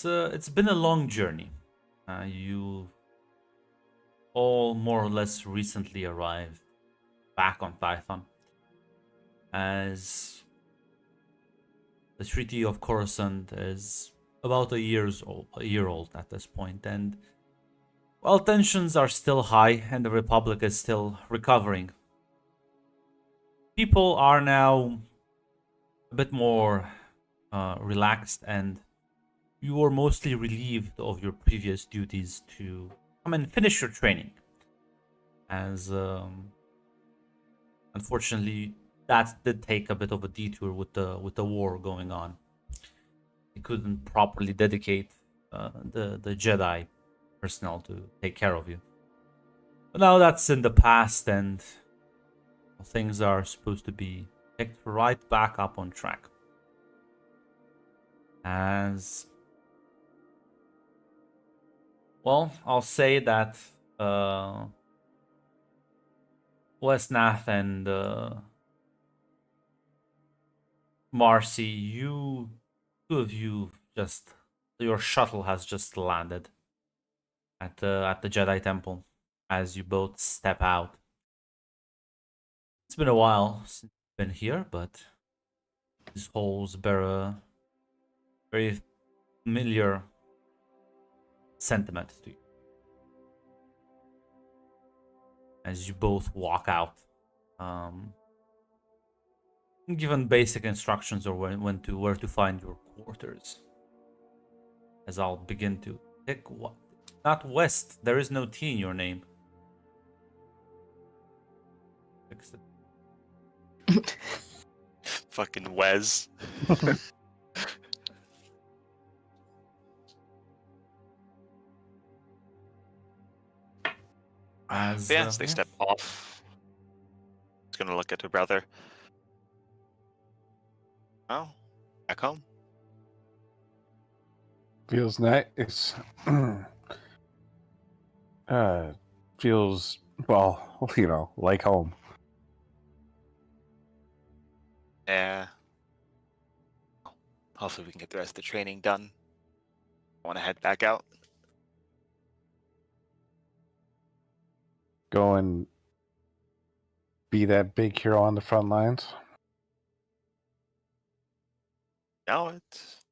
It's been a long journey. You all more or less recently arrived back on Typhon, as the Treaty of Coruscant is about a year old at this point, and while tensions are still high and the Republic is still recovering, people are now a bit more relaxed, and you were mostly relieved of your previous duties to come and finish your training. As unfortunately, that did take a bit of a detour with the war going on. He couldn't properly dedicate the Jedi personnel to take care of you. But now that's in the past, and things are supposed to be picked right back up on track. As well, I'll say that Westnath and Marcy, you two of you just your shuttle has just landed at the Jedi Temple as you both step out. It's been a while since you've been here, but these halls bear a very familiar sentiment to you as you both walk out. Um, Given basic instructions or where to find your quarters. As I'll begin to pick what, not West. There is no T in your name. Fix it. Fucking Wes. As They yeah. step off. He's gonna look at her brother. Oh, back home. Feels nice. Feels, well, like home. Yeah. Hopefully we can get the rest of the training done. I want to head back out. Go and be that big hero on the front lines. No, it's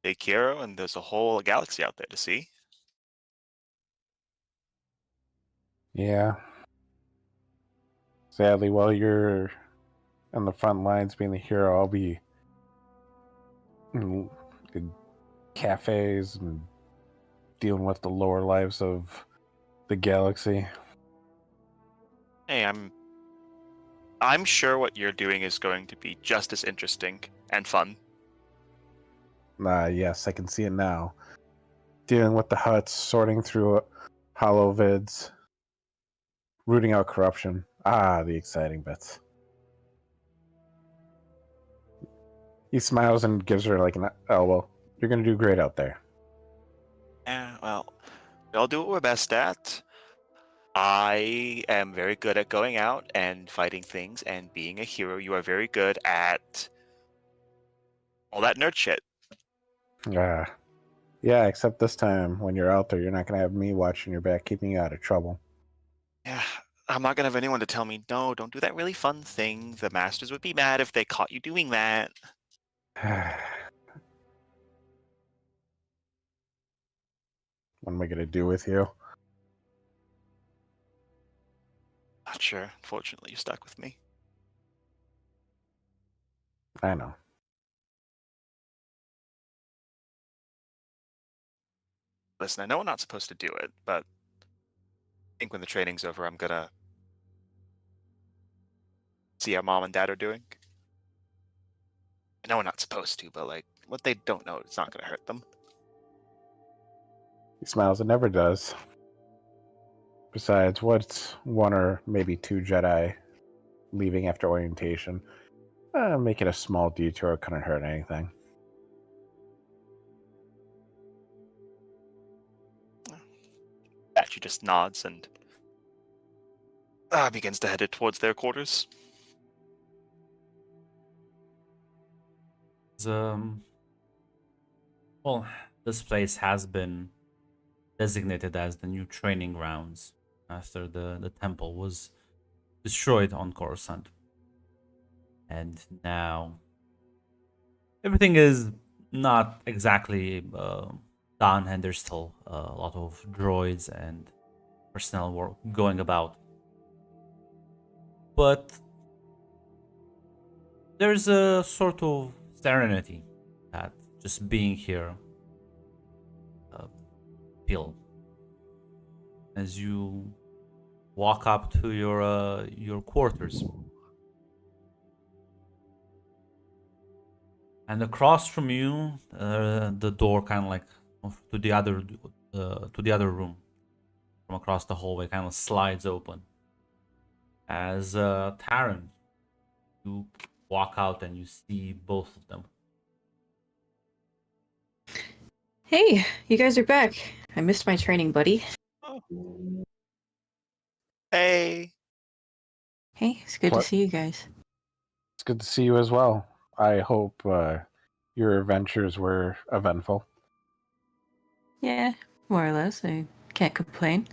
Big Hero, and there's a whole galaxy out there to see. Yeah. Sadly, while you're on the front lines being the hero, I'll be in cafes and dealing with the lower lives of the galaxy. Hey, I'm sure what you're doing is going to be just as interesting and fun. Yes, I can see it now. Dealing with the huts, sorting through holovids, rooting out corruption. The exciting bits. He smiles and gives her like an elbow. You're gonna do great out there. Yeah, well, we all do what we're best at. I am very good at going out and fighting things and being a hero. You are very good at all that nerd shit. Yeah, except this time when you're out there, you're not gonna have me watching your back, keeping you out of trouble. Yeah, I'm not gonna have anyone to tell me, no, don't do that really fun thing. The masters would be mad if they caught you doing that. What am I gonna do with you? Not sure. Unfortunately, you're stuck with me. I know. Listen, I know we're not supposed to do it, but I think when the training's over, I'm gonna see how mom and dad are doing. I know we're not supposed to, but like, what they don't know, it's not gonna hurt them. He smiles. It never does. Besides, what's one or maybe two Jedi leaving after orientation? Making a small detour couldn't hurt anything. She just nods and begins to head it towards their quarters. Well, this place has been designated as the new training grounds after the temple was destroyed on Coruscant. And now everything is not exactly done, and there's still a lot of droids and personnel work going about. But there's a sort of serenity that just being here uh, feel as you walk up to your quarters. And across from you, the door kind of like to the other room from across the hallway kind of slides open. As Taryn, you walk out and you see both of them. Hey, you guys are back. I missed my training, buddy. Oh. Hey. Hey, it's good What? to see you guys. It's good to see you as well. I hope your adventures were eventful. Yeah, more or less. I can't complain.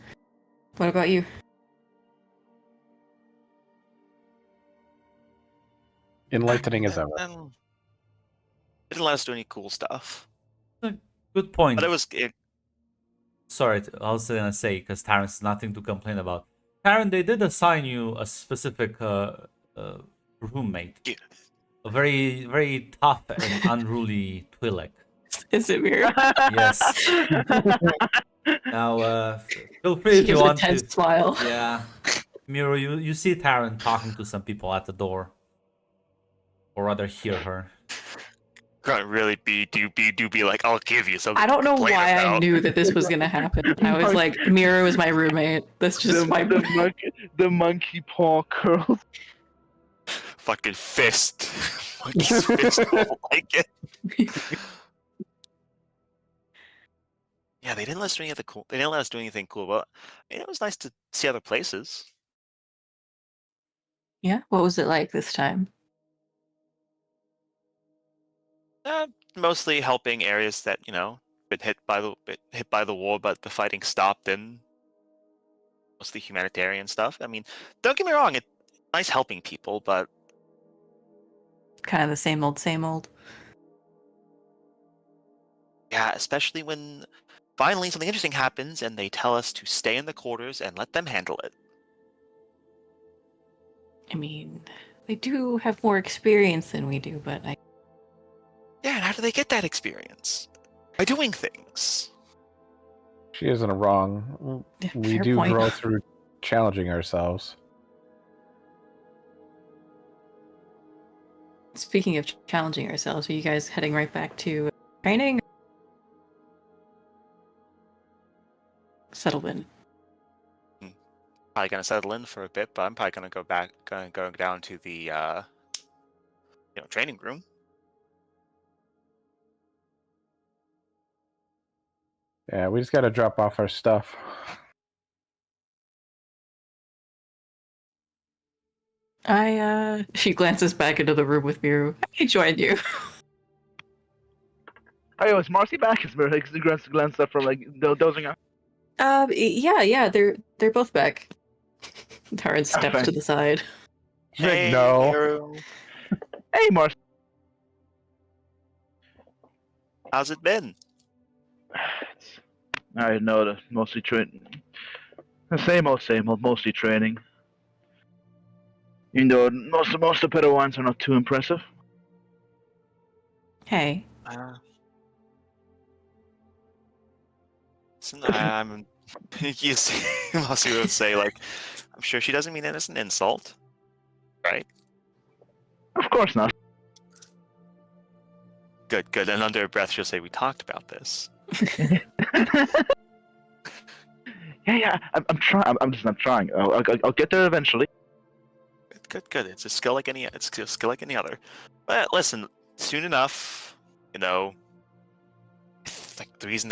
What about you? Enlightening as ever. Didn't let us do any cool stuff, Good point. but it was. Sorry, I was gonna say because Taryn's nothing to complain about. Taryn, they did assign you a specific roommate, Yeah. a very tough and unruly Twi'lek. Is it weird? Yes. Now, feel free She if you gives a want tense to. smile. Yeah, Miro, you see Taryn talking to some people at the door, or rather, hear her. Can't really be like, I'll give you something. I don't to know complain why I about. knew that this was gonna happen. I was like, Miro is my roommate. That's just my. The monkey paw curls. Fucking fist. Monkey's fist. I don't like it. Yeah, they didn't let us do anything cool. They didn't let us do anything cool, but it was nice to see other places. Yeah, what was it like this time? Mostly helping areas that been hit by the war, but the fighting stopped, and mostly humanitarian stuff. I mean, don't get me wrong, it's nice helping people, but Kind of the same old, same old. yeah, especially when finally something interesting happens and they tell us to stay in the quarters and let them handle it. I mean, they do have more experience than we do, but I. Yeah, and how do they get that experience? By doing things. She isn't wrong. We Fair do point. grow through challenging ourselves. Speaking of challenging ourselves, are you guys heading right back to training? Settlement. Probably gonna settle in for a bit, but I'm probably gonna go down to the training room. Yeah, we just got to drop off our stuff. She glances back into the room with Miru. I joined you. Oh, is Marcy back? Is Mary glance up from like dozing off? Yeah, they're both back. Taryn steps fine. to the side. Vic, no. Miru, Hey, Marcy. how's it been? I know the mostly the same old, mostly training. You know, most of the Padawans are not too impressive. Hey, So I'm. You see, Mossy would say like, I'm sure she doesn't mean it as an insult, right? Of course not. Good, good. And under her breath, she'll say, "We talked about this." Yeah. I'm trying. I'm just not trying. I'll get there eventually. Good, good, good. It's a skill like any. It's a skill like any other. But listen, soon enough, like the reason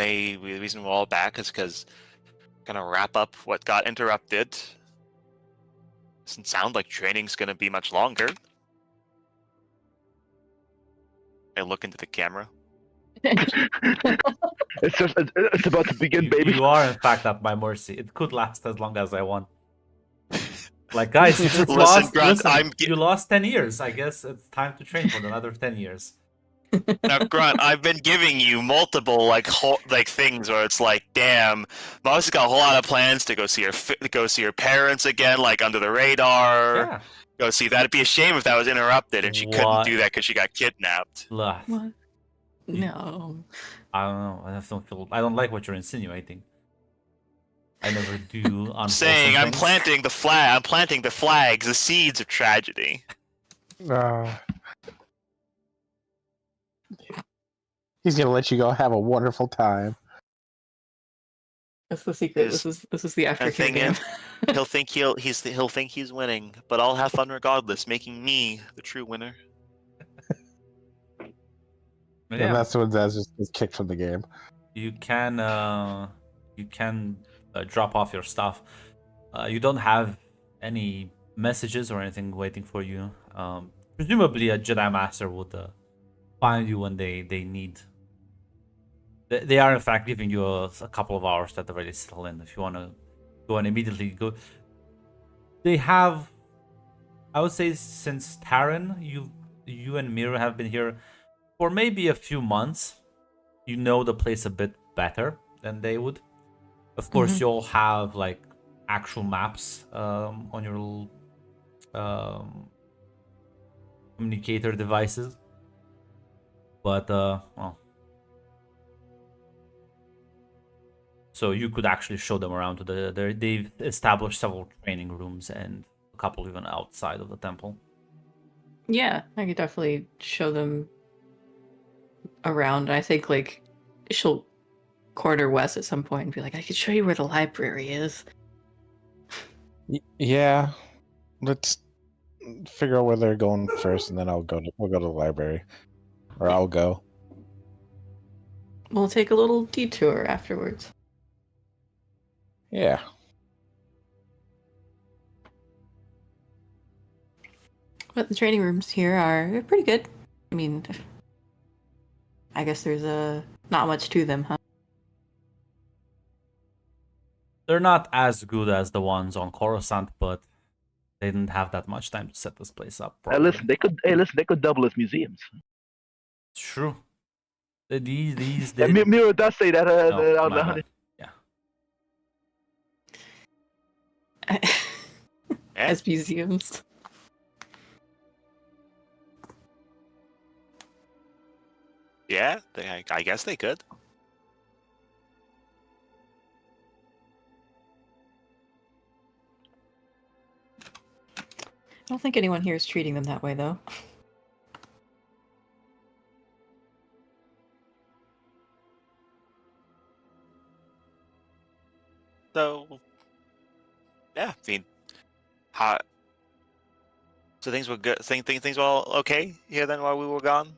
we're all back is because gonna wrap up what got interrupted. Doesn't sound like training's gonna be much longer. I look into the camera. It's about to begin, baby. You are in fact at my mercy. It could last as long as I want. Like guys, you just Listen, lost. Grunt, Listen, you lost 10 years. I guess it's time to train for another 10 years. Now, Grunt, I've been giving you multiple like things where it's like, damn, Mom's got a whole lot of plans to go see her parents again, like under the radar. Yeah. Go see. That'd be a shame if that was interrupted and she couldn't What? do that because she got kidnapped. Look, What? No. I don't know. I don't like what you're insinuating. I never do. I'm saying I'm things. planting the flag. I'm planting the flags, the seeds of tragedy. He's gonna let you go have a wonderful time. That's the secret. Is- This is the And aftercare thing game. is, he'll think he's winning, but I'll have fun regardless, making me the true winner. But And yeah, that's when Zaz just gets kicked from the game. you can drop off your stuff. You don't have any messages or anything waiting for you. Presumably, a Jedi Master would find you when they need. They are in fact giving you a couple of hours to at the very settle in. If you want to go and immediately go, they have. I would say since Taryn, you and Mira have been here for maybe a few months. You know the place a bit better than they would. Of course, you'll have like actual maps on your communicator devices, but well, so you could actually show them around to they've established several training rooms and a couple even outside of the temple. Yeah, I could definitely show them around. I think like she'll corner west at some point and be like, I could show you where the library is. Yeah, let's figure out where they're going first, and then we'll go to the library, or I'll go. We'll take a little detour afterwards. Yeah. But the training rooms here are pretty good. I mean, I guess there's not much to them, huh? They're not as good as the ones on Coruscant, but they didn't have that much time to set this place up Hey, properly. listen, they could double as museums. It's true. These And did. Mira does say that. Oh, my bad. Yeah. As museums. Yeah, I guess they could. I don't think anyone here is treating them that way, though. So, yeah, I mean, how? So things were good. Things were all okay here then while we were gone.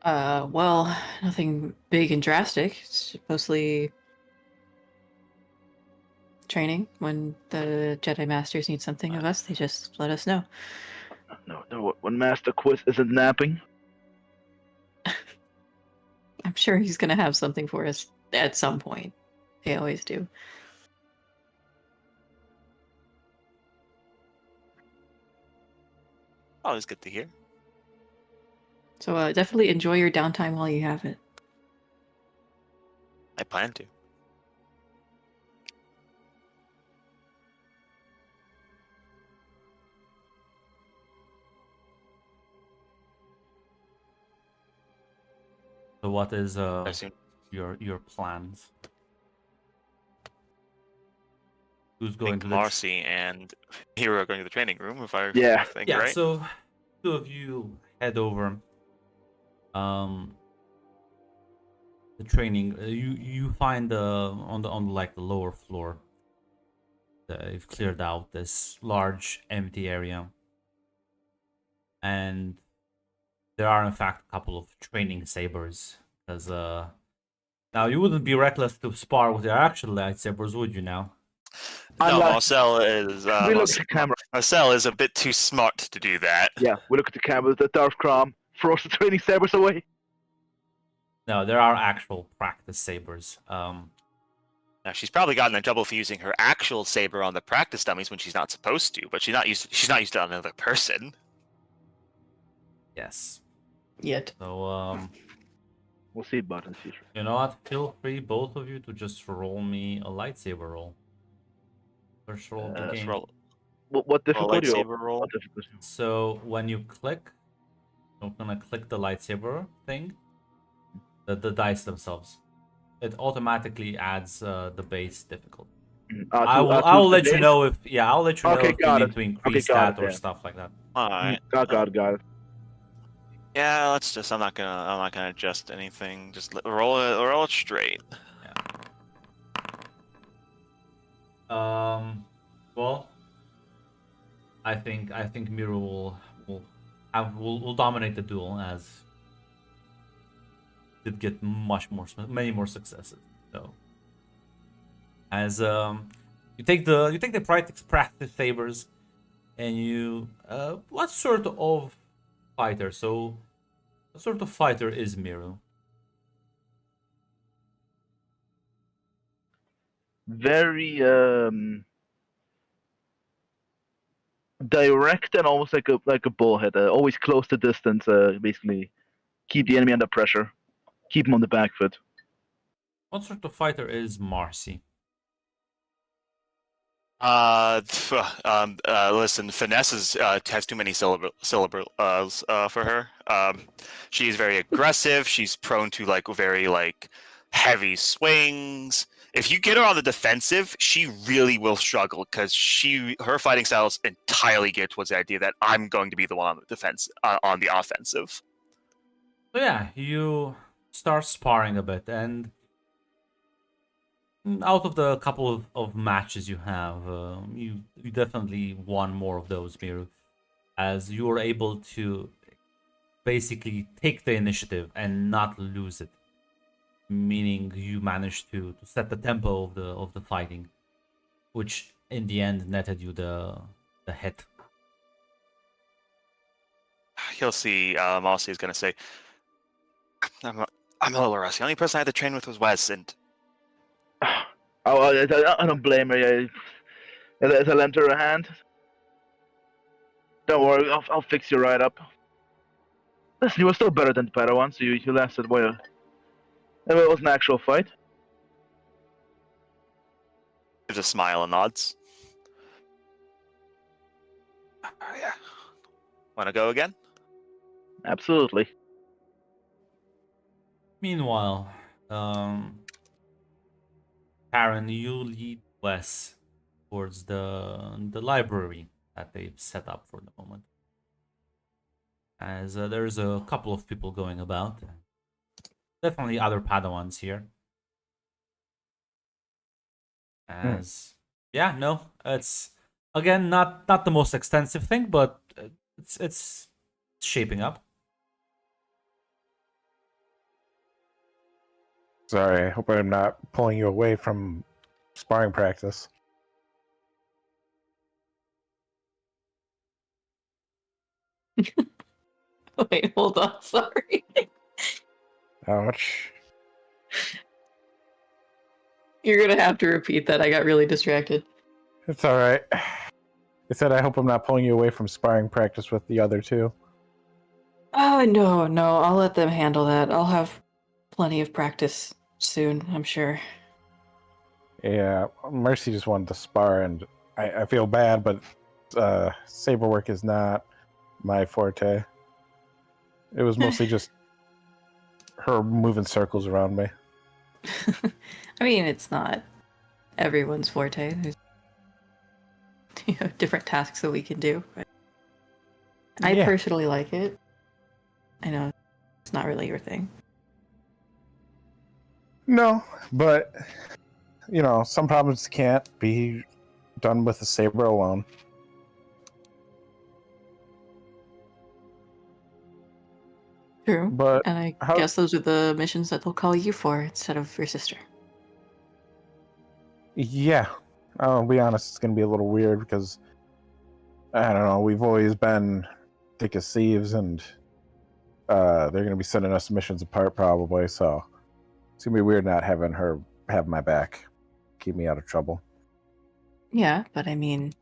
Well, nothing big and drastic. It's mostly training. When the Jedi Masters need something of us, they just let us know. No, when Master Quiz isn't napping. I'm sure he's gonna have something for us at some point. They always do. Always good to hear. So definitely enjoy your downtime while you have it. I plan to. So what is I assume your plans? Who's I going think to the Marcy and Hero are going to the training room. If I Yeah. think yeah, right. so two of you head over. The training. You find on the like the lower floor. They've cleared out this large empty area, and there are in fact a couple of training sabers. Because now you wouldn't be reckless to spar with your actual lightsabers, would you? Now. No, Unlike- Marcel is we look at the camera. Marcel is a bit too smart to do that. Yeah, we look at the camera. The Darth Crom throws the training sabers away. No, there are actual practice sabers. Now she's probably gotten in trouble for using her actual saber on the practice dummies when she's not supposed to, but she's not used it on another person. Yes. Yet. So We'll see about it in the future. you know what? Feel free, both of you, to just roll me a lightsaber roll. First roll of the Uh, game. Roll, What roll difficulty? Or lightsaber roll. what difficulty? So when you click, you're gonna click the lightsaber thing. The dice themselves. It automatically adds the base difficulty. I will the let you base? know if I'll let you know Okay, if you got need it. to Okay, increase got that it, or yeah. stuff like that. All right. Got it. Yeah, let's just. I'm not gonna adjust anything. Just roll it straight. Well, I think Miro will dominate the duel, as did get many more successes. So as you take the practice sabers, and you what sort of fighter? So what sort of fighter is Miro? Very direct and almost like a bullhead. Always close to distance. Basically, keep the enemy under pressure. Keep him on the back foot. What sort of fighter is Marcy? Listen, finesse has too many syllables for her. She's very aggressive. She's prone to very heavy swings. If you get her on the defensive, she really will struggle because her fighting style is entirely geared towards the idea that I'm going to be the one on the defense, on the offensive. So yeah, you start sparring a bit, and out of the couple of matches you have, you definitely won more of those, Miru, as you were able to basically take the initiative and not lose it. Meaning you managed to set the tempo of the fighting, which in the end netted you the hit. He'll see. Mossy is going to say, I'm a little rusty. The only person I had to train with was Wes, and I don't blame her. Yeah. As I lent her a hand. Don't worry, I'll fix you right up. Listen, you were still better than the Padawan, so you lasted well. It was an actual fight. gives a smile and nods. Yeah. Want to go again? Absolutely. Meanwhile, Karen, you lead Wes towards the library that they've set up for the moment. As there's a couple of people going about. Definitely other Padawans here. As yeah, no, it's again not the most extensive thing, but it's shaping up. Sorry, I hope I'm not pulling you away from sparring practice. Wait, hold on. Sorry. Ouch. You're gonna have to repeat that. I got really distracted. It's all right. I said I hope I'm not pulling you away from sparring practice with the other two. Oh, no. I'll let them handle that. I'll have plenty of practice soon, I'm sure. Yeah, Mercy just wanted to spar, and I feel bad, but saber work is not my forte. It was mostly just her moving circles around me. I mean, it's not everyone's forte. There's different tasks that we can do. But I Yeah. personally like it. I know it's not really your thing. No, but some problems can't be done with a saber alone. True. But And I how- guess those are the missions that they'll call you for instead of your sister. Yeah, I'll be honest, it's gonna be a little weird because I don't know. We've always been thick as thieves, and they're gonna be sending us missions apart probably, so it's gonna be weird not having her have my back, keep me out of trouble. Yeah, but I mean,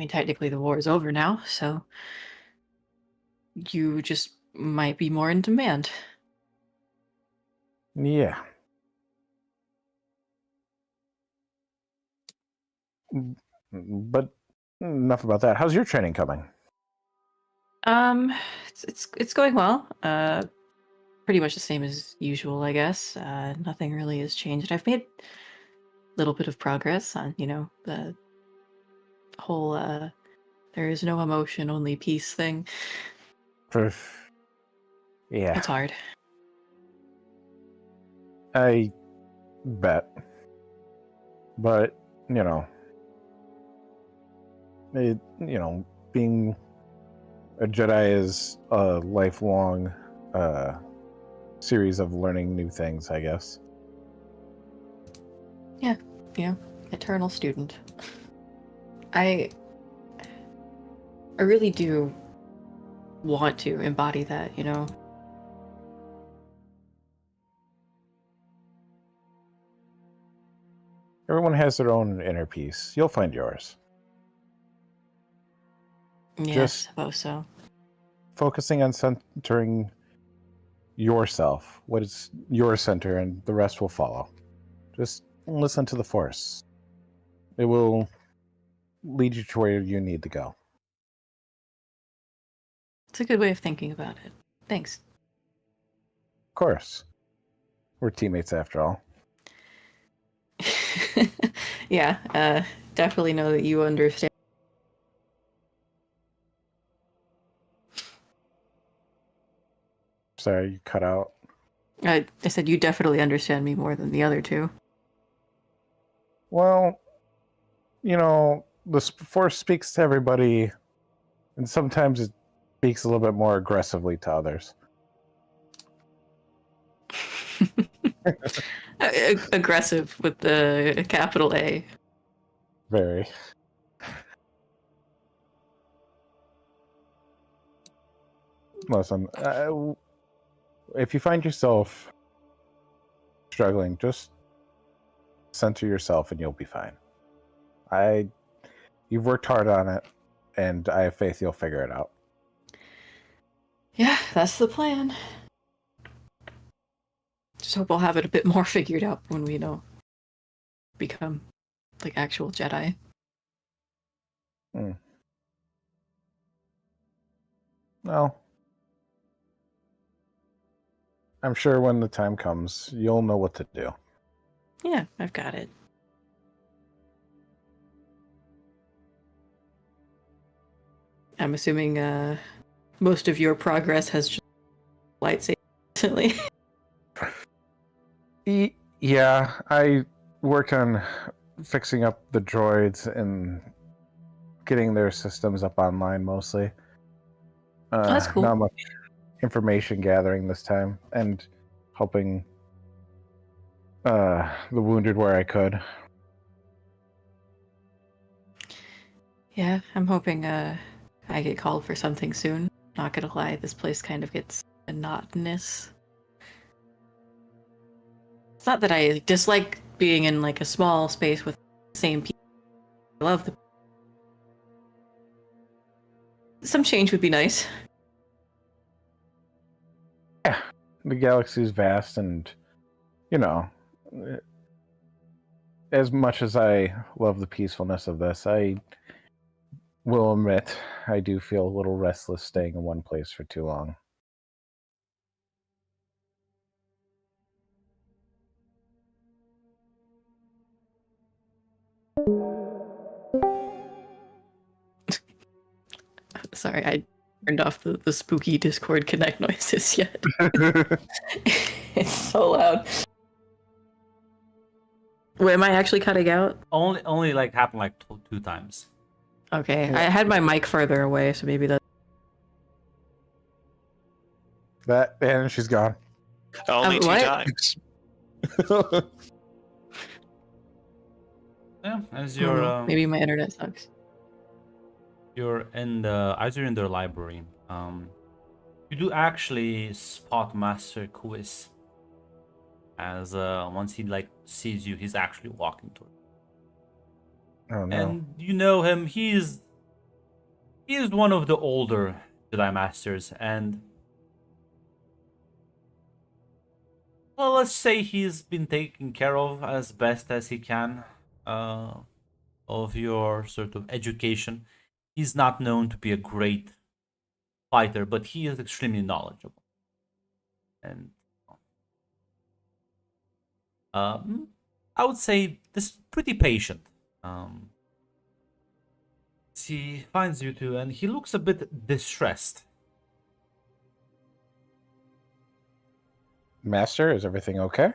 technically the war is over now, so you just might be more in demand. Yeah. But enough about that. How's your training coming? Um, it's going well. Pretty much the same as usual, I guess. Nothing really has changed. I've made a little bit of progress on, the whole there is no emotion, only peace thing. Yeah, It's hard. I bet. But, you know, being a Jedi is a lifelong series of learning new things, I guess. Eternal student. I really do want to embody that, Everyone has their own inner peace. You'll find yours. Yeah, Just- I suppose so. Focusing on centering yourself, what is your center, and the rest will follow. Just listen to the Force. It will lead you to where you need to go. It's a good way of thinking about it. Thanks. Of course. We're teammates after all. Yeah, definitely know that you understand. Sorry, you cut out. I said you definitely understand me more than the other two. Well, the Force speaks to everybody, and sometimes it speaks a little bit more aggressively to others. Aggressive with the capital A. Very. Listen, if you find yourself struggling, just center yourself and you'll be fine. You've worked hard on it, and I have faith you'll figure it out. Yeah, that's the plan. Just hope I'll have it a bit more figured out when we become like actual Jedi. Well, I'm sure when the time comes, you'll know what to do. Yeah, I've got it. I'm assuming most of your progress has just lightsaber recently. Yeah, I worked on fixing up the droids and getting their systems up online mostly. That's cool. Not much information gathering this time, and helping the wounded where I could. Yeah, I'm hoping I get called for something soon. Not gonna lie, this place kind of gets monotonous. It's not that I dislike being in like a small space with the same people. I love some change would be nice. Yeah, the galaxy is vast, and as much as I love the peacefulness of this, I will admit I do feel a little restless staying in one place for too long. Sorry, I turned off the spooky Discord connect noises yet. It's so loud. Wait, am I actually cutting out? Only like happened like two times. Okay, Yeah. I had my mic further away, so maybe that. That, and she's gone. Only two what? times. Yeah, as I don't you're know, maybe my internet sucks. you're in the library. You do actually spot Master Quiz as once he like sees you, he's actually walking toward you. Oh no. And you know him. He is one of the older Jedi Masters, and well, let's say he's been taken care of as best as he can uh, of your sort of education. He's not known to be a great fighter, but he is extremely knowledgeable. And um, I would say this pretty patient. Um, he finds you two, and he looks a bit distressed. Master, is everything okay?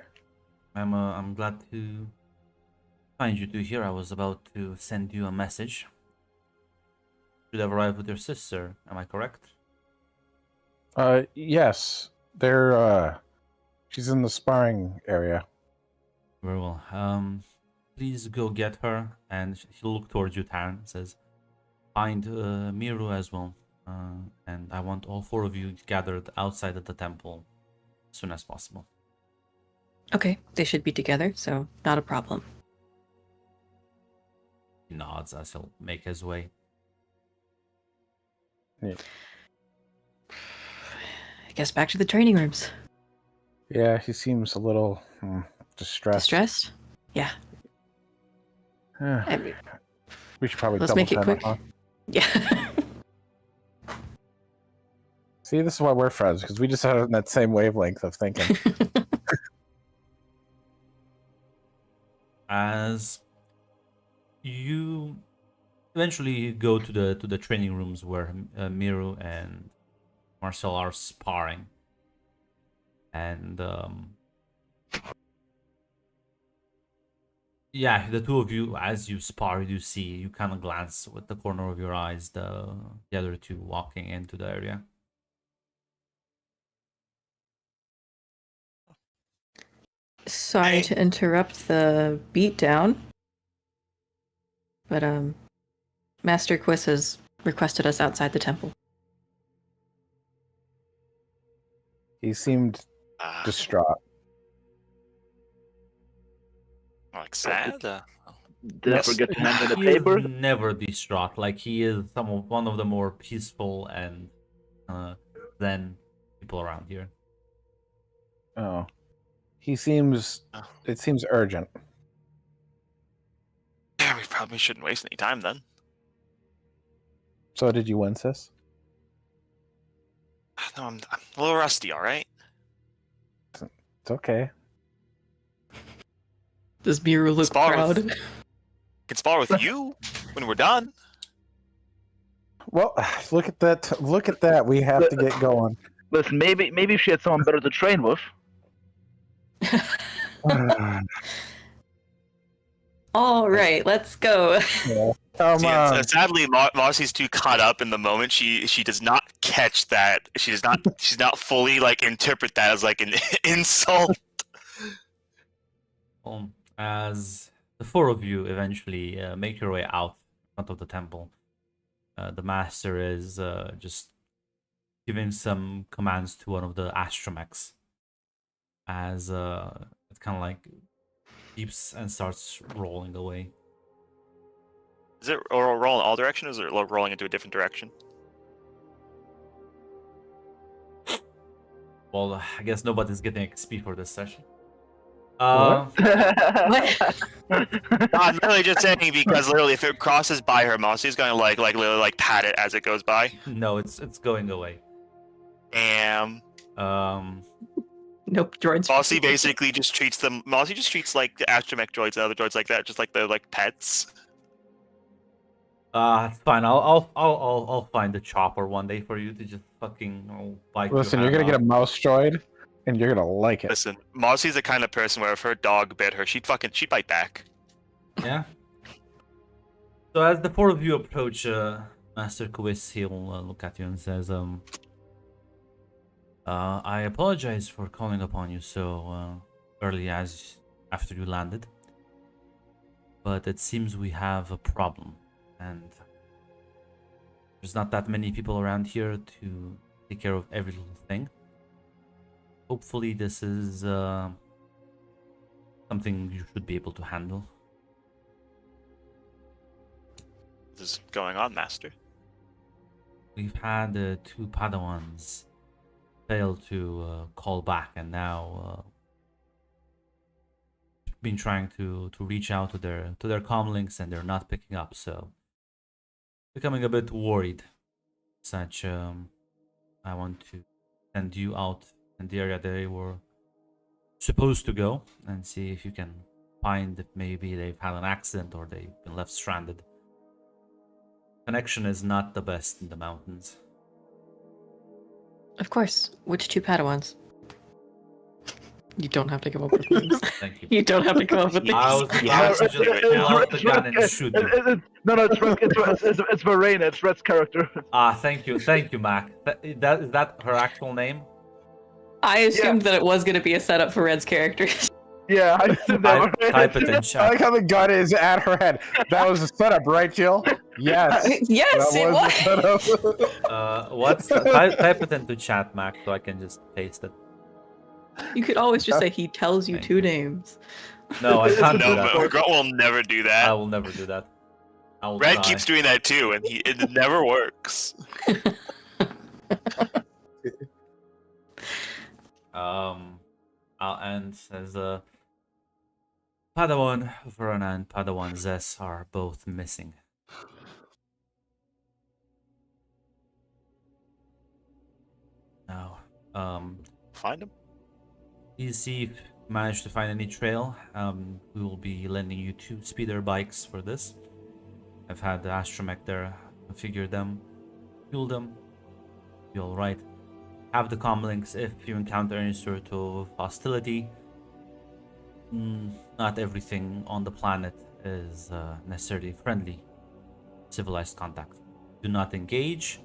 I'm glad to find you two here. I was about to send you a message. Should have arrived with your sister. Am I correct? Yes. They're she's in the sparring area. Very well. Please go get her. And he'll look towards you, Taryn. Says, find Miru as well. And I want all four of you gathered outside of the temple as soon as possible. Okay, they should be together, so not a problem. He nods as he'll make his way. Yeah. I guess back to the training rooms. Yeah, he seems a little distressed. Distressed? Yeah. Yeah. I mean, We should probably let's double make it time quick. up, huh? Yeah. See, this is why we're friends, because we just have that same wavelength of thinking. As you eventually go to the training rooms where Miru and Marcel are sparring, and yeah, the two of you, as you spar, you see, you kind of glance with the corner of your eyes the other two walking into the area. Sorry Hey. to interrupt the beatdown, but Master Quiz has requested us outside the temple. He seemed Ah, distraught. like sad. Did I Yes. forget to hand in the He is paper? never distraught. Like he is one of the more peaceful and zen people around here. Oh. He seems... Oh. It seems urgent. Yeah, we probably shouldn't waste any time then. So did you win, sis? No, I'm a little rusty. All right. It's okay. Does Miru look Spar proud? with- Can spar with you when we're done. Well, look at that. Look at that. We have to get going. Listen, maybe if she had someone better to train with. All right, let's go. Come See, on. sadly, Marcy's too caught up in the moment. She does not catch that. She's not fully like interpret that as like an insult. As the four of you eventually make your way out in front of the temple, the master is just giving some commands to one of the astromechs as it kind of like beeps and starts rolling away. Is it rolling all directions, or is it rolling into a different direction? Well, I guess nobody's getting XP for this session. What? What? I'm really just saying because literally, if it crosses by her, Marcy's gonna literally like pat it as it goes by. No, it's going away. And Nope, droids. Marcy basically just treats them. Marcy just treats like the astromech droids and other droids like that, just like they're like pets. It's fine. I'll find a chopper one day for you to just fucking bite. Listen, your you're gonna hand get a mouse droid, and you're gonna like it. Listen, Marcy's the kind of person where if her dog bit her, she'd bite back. off. Yeah. So as the four of you approach Master Quiz, he'll look at you and says, I apologize for calling upon you so early as after you landed, but it seems we have a problem, and there's not that many people around here to take care of every little thing. Hopefully, this is something you should be able to handle. What is going on, Master? We've had 2 Padawans fail to call back, and now been trying to reach out to their comlinks, and they're not picking up. So becoming a bit worried. Such I want to send you out in the area they were supposed to go and see if you can find if maybe they've had an accident or they've been left stranded. Connection is not the best in the mountains. Of course. Which 2 Padawans? You don't have to come up with names. Thank you. You don't have to come up with names. I was Yeah, about to just pull out the gun and shoot you. No, it's Verena. It's Red's character. Thank you, Mac. Is that her actual name? I assumed that it was going to be a setup for Red's character. Yeah, I assumed that. Type it in I chat. like how the gun is at her head. That was the setup, right, Jill? Yes. Yes, that it was. the setup. What's type it into chat, Mac, so I can just paste it. You could always just say he tells you Thank 2 you. names. No, I can't do No, that. but Grunt will never do I that. will never do that. I will Red die. keeps doing that too, and it never works. I'll end as Padawan Verona and Padawan Zes are both missing. Now, Find him. please see if you manage to find any trail. We will be lending you 2 speeder bikes for this. I've had the astromech there configure them, fuel them. Be alright. Have the comlinks if you encounter any sort of hostility. Not everything on the planet is necessarily friendly. Civilized contact. Do not engage.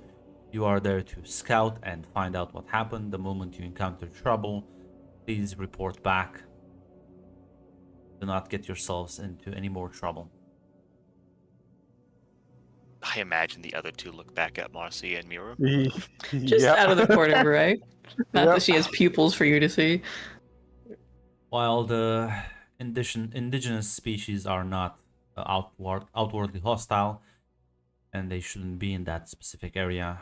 You are there to scout and find out what happened. The moment you encounter trouble, please report back. Do not get yourselves into any more trouble. I imagine the other 2 look back at Marcy and Mira. Just Yep. out of the corner of her eye. Not Yep. that she has pupils for you to see. While the indigenous species are not outwardly hostile, and they shouldn't be in that specific area,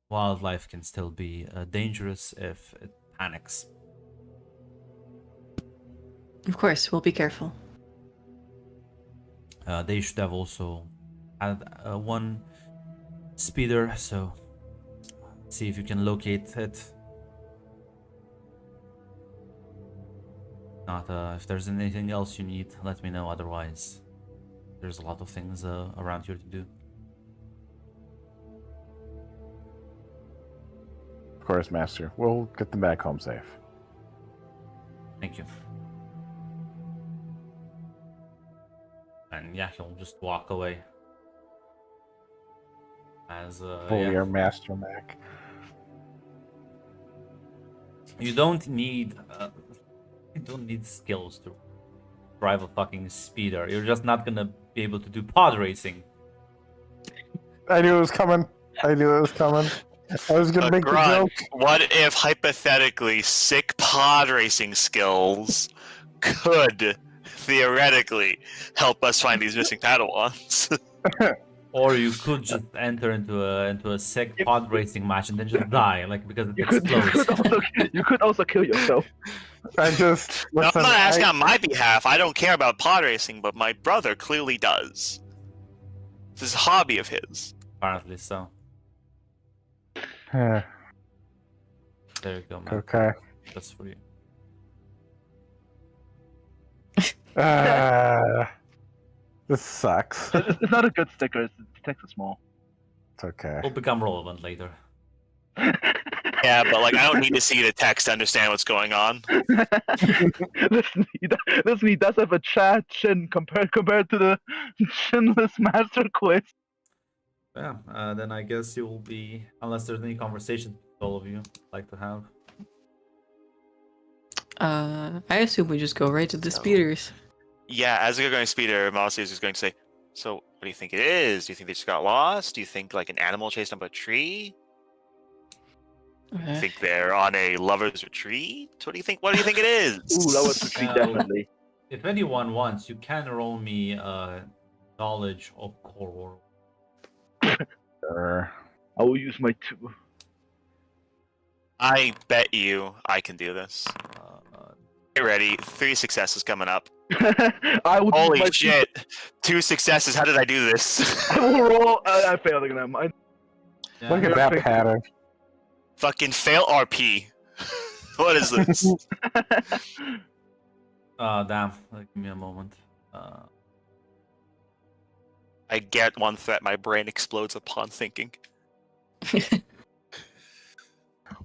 wildlife can still be dangerous if it panics. Of course, we'll be careful. They should have also had 1 speeder, so see if you can locate it. Not if there's anything else you need, let me know. Otherwise, there's a lot of things around here to do. Of course, Master. We'll get them back home safe. Thank you. And yeah, he'll just walk away. As Fully yeah. our Master Mac. You don't need skills to drive a fucking speeder. You're just not gonna be able to do pod racing. I knew it was coming. I was gonna make the Grunt, joke. what if hypothetically sick pod racing skills could theoretically help us find these missing Padawans? Or you could just enter into a sick pod racing match and then just die, like because it explodes. You could also kill yourself. I just No, listen, I'm not asking I- on my behalf. I don't care about pod racing, but my brother clearly does. This is a hobby of his. Apparently so. Eh, There you go, man. okay. That's for you. This sucks. It's not a good sticker. It's text is small. It's okay. Will become relevant later. Yeah, but like I don't need to see the text to understand what's going on. Listen, he does have a chat chin compared to the chinless master quiz. Yeah, then I guess you will be, unless there's any conversation all of you like to have. I assume we just go right to the So- speeders. Yeah, as they're going to speeder, Mossy is just going to say, "So, what do you think it is? Do you think they just got lost? Do you think like an animal chased up a tree?" I think they're on a lover's retreat. What do you think? What do you think it is? Ooh, that was retreat, Um, definitely. If anyone wants, you can roll me knowledge of Korriban. Sure. I will use my 2. I bet you I can do this. Get ready. 3 successes coming up. I would use Holy my shit! 2 successes. How did I do this? I will roll. I failed again. Look at that pattern. Fucking fail RP. What is this? Damn. Give me a moment. I get one threat. My brain explodes upon thinking.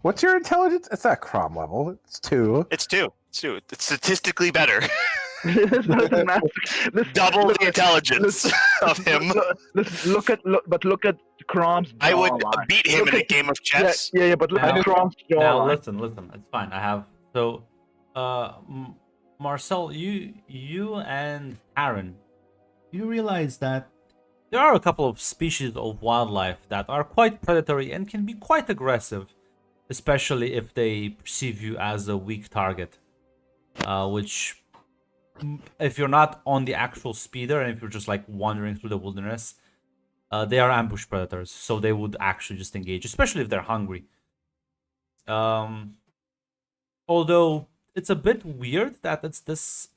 What's your intelligence? It's not Crom level. It's 2. It's 2. It's 2. It's statistically better. Let's Double the intelligence of him. Look at Crom's. I would jawline. beat him Look in a at- game of chess. Yeah, but look Now- at Crom's Now jawline. listen. It's fine. I have Marcel, you and Aaron, you realize that there are a couple of species of wildlife that are quite predatory and can be quite aggressive, especially if they perceive you as a weak target. Which, if you're not on the actual speeder and if you're just like wandering through the wilderness, they are ambush predators, so they would actually just engage, especially if they're hungry. Although it's a bit weird that it's this,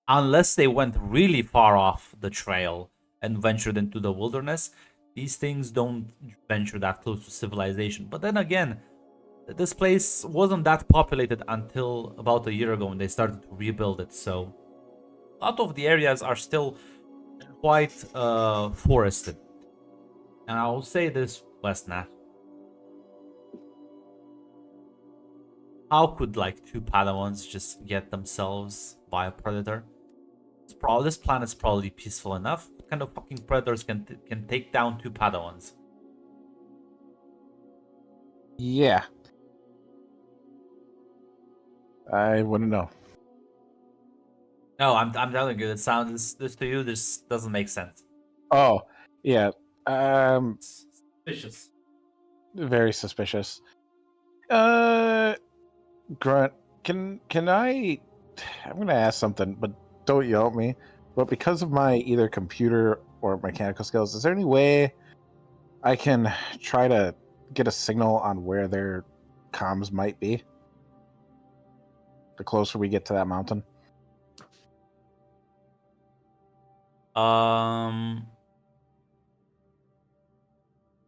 unless they went really far off the trail and ventured into the wilderness, these things don't venture that close to civilization. But then again, this place wasn't that populated until about a year ago when they started to rebuild it, so a lot of the areas are still quite forested. And I will say this, Westnat. How could like 2 Padawans just get themselves by a predator? This planet's probably peaceful enough. What kind of fucking predators can take down 2 Padawans? Yeah. I wouldn't know. No, I'm telling you, it sounds this to you. This doesn't make sense. Oh, yeah. It's suspicious. Very suspicious. Grunt, can I? I'm gonna ask something, but don't yell at me. But because of my either computer or mechanical skills, is there any way I can try to get a signal on where their comms might be? The closer we get to that mountain.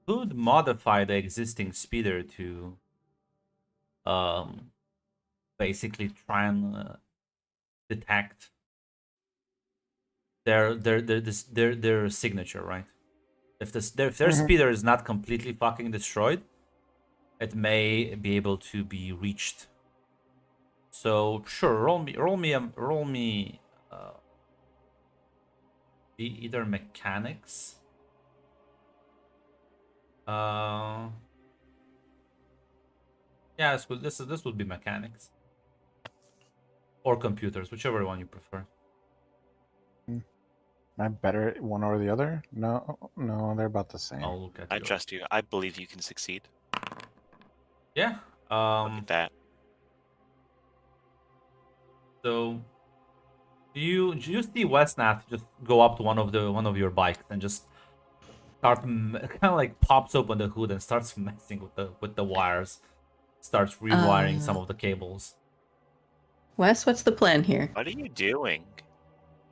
Could modify the existing speeder to basically try and detect their signature, right? If their speeder is not completely fucking destroyed, it may be able to be reached. So sure, roll me either mechanics. Yeah, this would be mechanics or computers, whichever one you prefer. Am I better at one or the other? No, they're about the same. I'll look at. I trust you. I believe you can succeed. Yeah. Look at that. So you see Westnath just go up to one of your bikes and just start kind of like pops open the hood and starts messing with the wires, starts rewiring some of the cables. Wes, what's the plan here? What are you doing?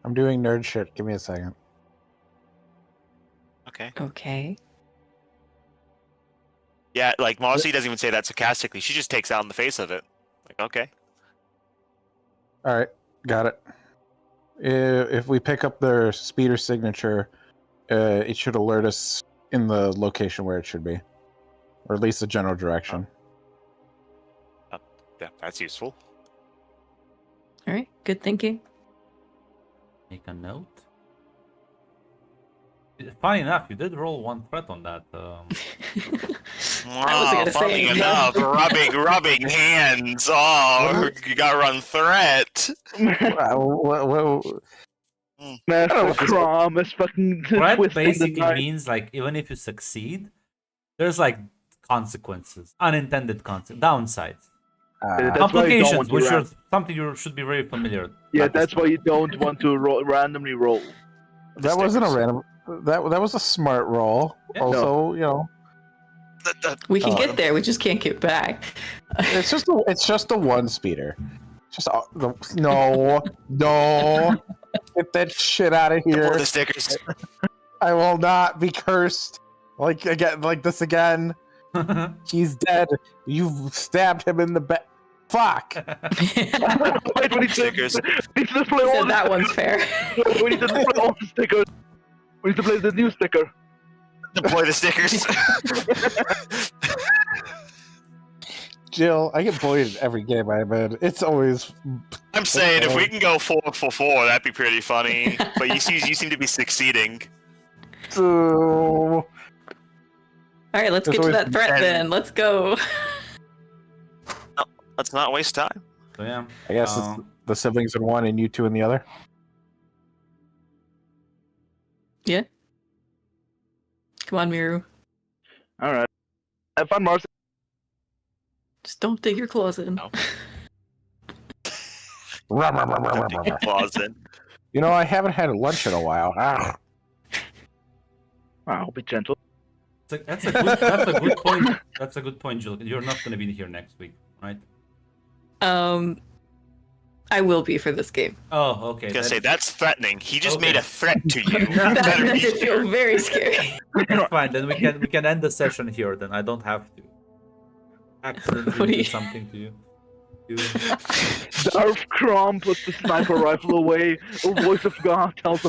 I'm doing nerd shit. Give me a second. Okay. Okay. Yeah, like Marcy doesn't even say that sarcastically. She just takes out in the face of it. Like, okay. All right, got it. If we pick up their speeder signature, it should alert us in the location where it should be, or at least the general direction. Yeah, that's useful. All right. Good thinking. Make a note. Funny enough, you did roll 1 threat on that. I wasn't gonna say Funny anything. enough, rubbing hands. Oh, you got to run threat. Master Crom is fucking Threat twisting the basically knife. means like even if you succeed, there's like consequences, unintended downsides, That's why you don't complications, want to which are ran- something you should be very familiar. Yeah, at this that's why you don't want to randomly roll. That wasn't a stickers. random. That was a smart roll. Yeah. Also, you know, We can Oh, get there. We just can't get back. it's just a one speeder. Just no. Get that shit out of Deploy here. the stickers. I will not be cursed like this again. point. He's dead. You stabbed him in the back. Fuck. Wait, we need to Stickers. we need to play all So the that one's fair. we need to play all the stickers. We need to play the new sticker. Deploy the stickers. Jill, I get bullied in every game I'm in. It's always I'm saying if we can go 4 for 4, that'd be pretty funny. But you seem to be succeeding. so. All right, let's There's get to always that threat 10. then. Let's go. Let's not waste time. So yeah, I guess it's the siblings in one and you two in the other. Come on, Miru. All right. Have fun, Mars. Just don't dig your claws in. No. Dig your claws in. You know, I haven't had lunch in a while. I'll be gentle. that's a good point. That's a good point, Jill. You're not going to be here next week, right? I will be for this game. Oh, okay. I was gonna say that's threatening. He just Okay. made a threat to you. You That, better that be did here. feel very scary. That's fine. Then we can end the session here. Then I don't have to What accidentally do do you- something to you. Darth Crom puts the sniper rifle away. A voice of God tells him